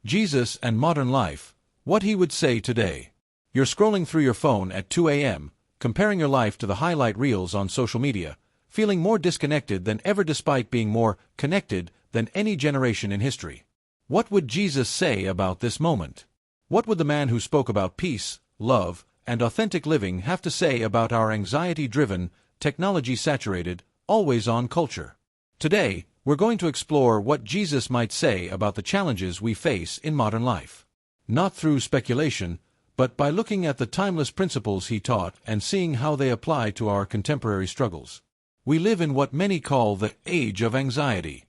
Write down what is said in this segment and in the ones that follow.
Jesus and modern life, what he would say today. You're scrolling through your phone at 2 a.m., comparing your life to the highlight reels on social media, feeling more disconnected than ever despite being more connected than any generation in history. What would Jesus say about this moment? What would the man who spoke about peace, love, and authentic living have to say about our anxiety-driven, technology-saturated, always-on culture? Today, we're going to explore what Jesus might say about the challenges we face in modern life. Not through speculation, but by looking at the timeless principles he taught and seeing how they apply to our contemporary struggles. We live in what many call the age of anxiety.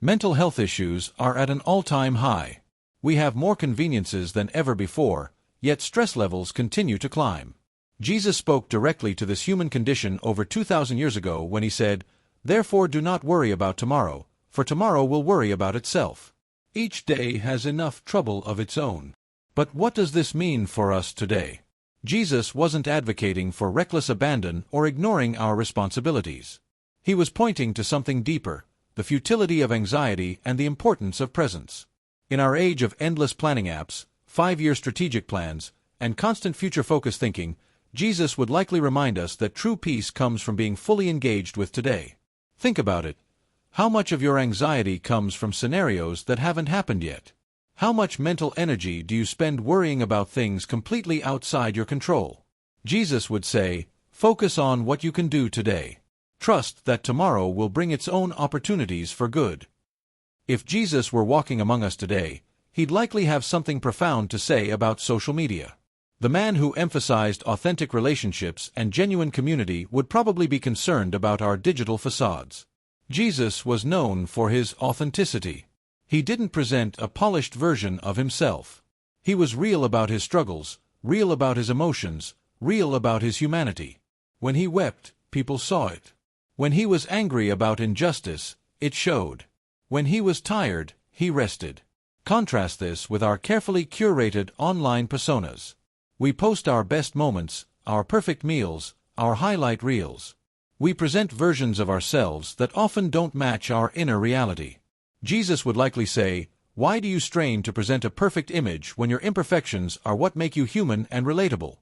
Mental health issues are at an all-time high. We have more conveniences than ever before, yet stress levels continue to climb. Jesus spoke directly to this human condition over 2,000 years ago when he said, "Therefore do not worry about tomorrow, for tomorrow will worry about itself. Each day has enough trouble of its own." But what does this mean for us today? Jesus wasn't advocating for reckless abandon or ignoring our responsibilities. He was pointing to something deeper, the futility of anxiety and the importance of presence. In our age of endless planning apps, 5-year strategic plans, and constant future-focused thinking, Jesus would likely remind us that true peace comes from being fully engaged with today. Think about it. How much of your anxiety comes from scenarios that haven't happened yet? How much mental energy do you spend worrying about things completely outside your control? Jesus would say, focus on what you can do today. Trust that tomorrow will bring its own opportunities for good. If Jesus were walking among us today, he'd likely have something profound to say about social media. The man who emphasized authentic relationships and genuine community would probably be concerned about our digital facades. Jesus was known for his authenticity. He didn't present a polished version of himself. He was real about his struggles, real about his emotions, real about his humanity. When he wept, people saw it. When he was angry about injustice, it showed. When he was tired, he rested. Contrast this with our carefully curated online personas. We post our best moments, our perfect meals, our highlight reels. We present versions of ourselves that often don't match our inner reality. Jesus would likely say, "Why do you strain to present a perfect image when your imperfections are what make you human and relatable?"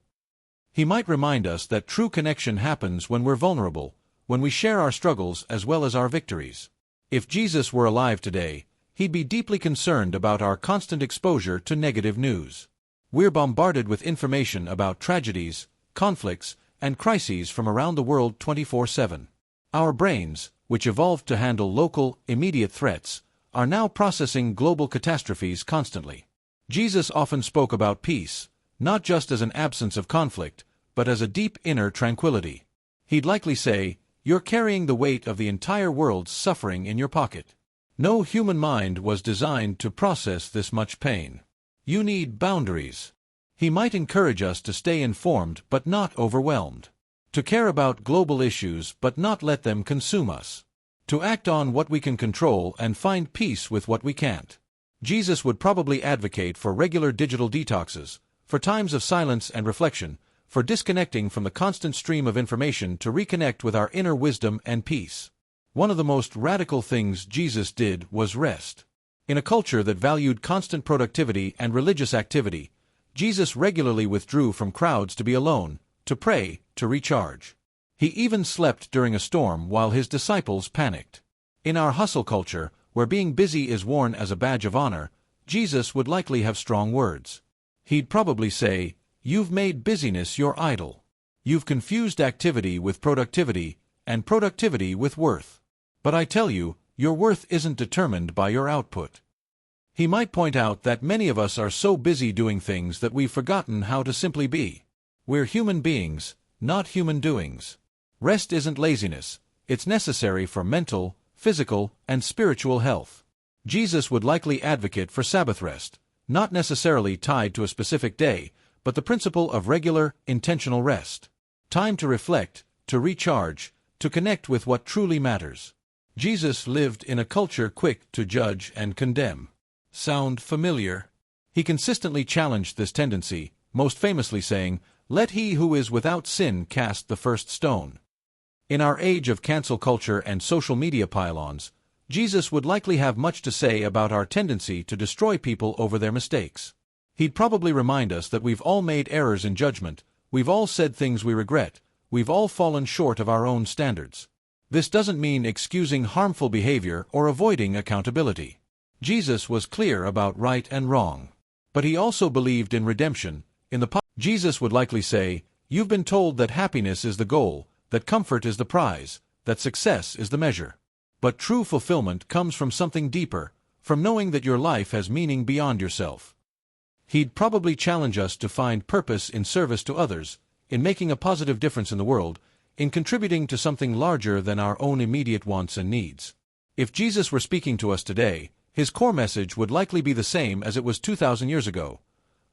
He might remind us that true connection happens when we're vulnerable, when we share our struggles as well as our victories. If Jesus were alive today, he'd be deeply concerned about our constant exposure to negative news. We're bombarded with information about tragedies, conflicts, and crises from around the world 24/7. Our brains, which evolved to handle local, immediate threats, are now processing global catastrophes constantly. Jesus often spoke about peace, not just as an absence of conflict, but as a deep inner tranquility. He'd likely say, "You're carrying the weight of the entire world's suffering in your pocket. No human mind was designed to process this much pain. You need boundaries." He might encourage us to stay informed but not overwhelmed. To care about global issues but not let them consume us. To act on what we can control and find peace with what we can't. Jesus would probably advocate for regular digital detoxes, for times of silence and reflection, for disconnecting from the constant stream of information to reconnect with our inner wisdom and peace. One of the most radical things Jesus did was rest. In a culture that valued constant productivity and religious activity, Jesus regularly withdrew from crowds to be alone, to pray, to recharge. He even slept during a storm while his disciples panicked. In our hustle culture, where being busy is worn as a badge of honor, Jesus would likely have strong words. He'd probably say, "You've made busyness your idol. You've confused activity with productivity, and productivity with worth. But I tell you, your worth isn't determined by your output." He might point out that many of us are so busy doing things that we've forgotten how to simply be. We're human beings, not human doings. Rest isn't laziness, it's necessary for mental, physical, and spiritual health. Jesus would likely advocate for Sabbath rest, not necessarily tied to a specific day, but the principle of regular, intentional rest. Time to reflect, to recharge, to connect with what truly matters. Jesus lived in a culture quick to judge and condemn. Sound familiar? He consistently challenged this tendency, most famously saying, "Let he who is without sin cast the first stone." In our age of cancel culture and social media pile-ons, Jesus would likely have much to say about our tendency to destroy people over their mistakes. He'd probably remind us that we've all made errors in judgment, we've all said things we regret, we've all fallen short of our own standards. This doesn't mean excusing harmful behavior or avoiding accountability. Jesus was clear about right and wrong. But he also believed in redemption. Jesus would likely say, "You've been told that happiness is the goal, that comfort is the prize, that success is the measure. But true fulfillment comes from something deeper, from knowing that your life has meaning beyond yourself." He'd probably challenge us to find purpose in service to others, in making a positive difference in the world, in contributing to something larger than our own immediate wants and needs. If Jesus were speaking to us today, his core message would likely be the same as it was 2,000 years ago.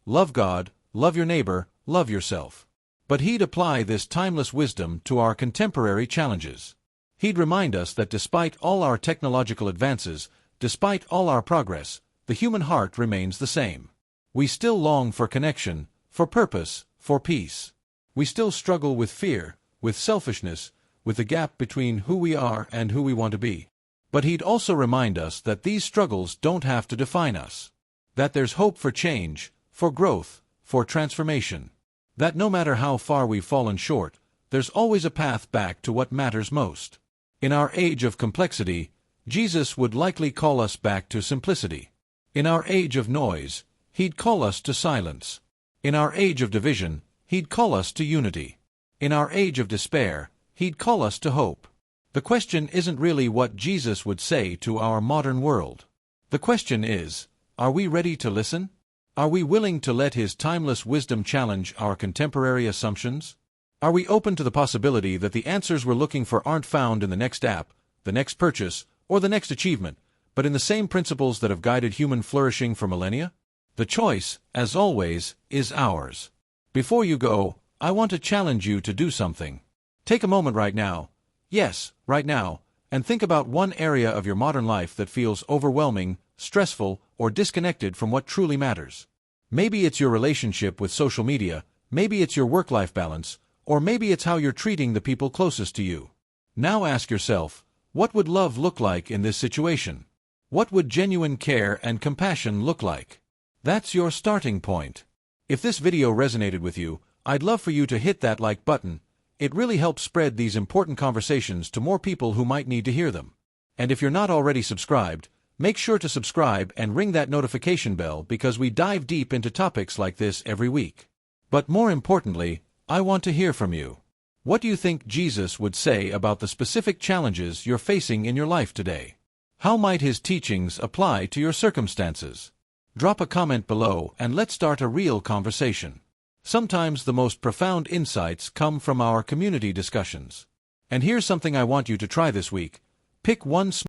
Love God, love your neighbor, love yourself. But he'd apply this timeless wisdom to our contemporary challenges. He'd remind us that despite all our technological advances, despite all our progress, the human heart remains the same. We still long for connection, for purpose, for peace. We still struggle with fear, with selfishness, with the gap between who we are and who we want to be. But he'd also remind us that these struggles don't have to define us. That there's hope for change, for growth, for transformation. That no matter how far we've fallen short, there's always a path back to what matters most. In our age of complexity, Jesus would likely call us back to simplicity. In our age of noise, he'd call us to silence. In our age of division, he'd call us to unity. In our age of despair, he'd call us to hope. The question isn't really what Jesus would say to our modern world. The question is, are we ready to listen? Are we willing to let his timeless wisdom challenge our contemporary assumptions? Are we open to the possibility that the answers we're looking for aren't found in the next app, the next purchase, or the next achievement, but in the same principles that have guided human flourishing for millennia? The choice, as always, is ours. Before you go, I want to challenge you to do something. Take a moment right now, yes, right now, and think about one area of your modern life that feels overwhelming, stressful, or disconnected from what truly matters. Maybe it's your relationship with social media, maybe it's your work-life balance, or maybe it's how you're treating the people closest to you. Now ask yourself, what would love look like in this situation? What would genuine care and compassion look like? That's your starting point. If this video resonated with you, I'd love for you to hit that like button. It really helps spread these important conversations to more people who might need to hear them. And if you're not already subscribed, make sure to subscribe and ring that notification bell because we dive deep into topics like this every week. But more importantly, I want to hear from you. What do you think Jesus would say about the specific challenges you're facing in your life today? How might his teachings apply to your circumstances? Drop a comment below and let's start a real conversation. Sometimes the most profound insights come from our community discussions. And here's something I want you to try this week. Pick one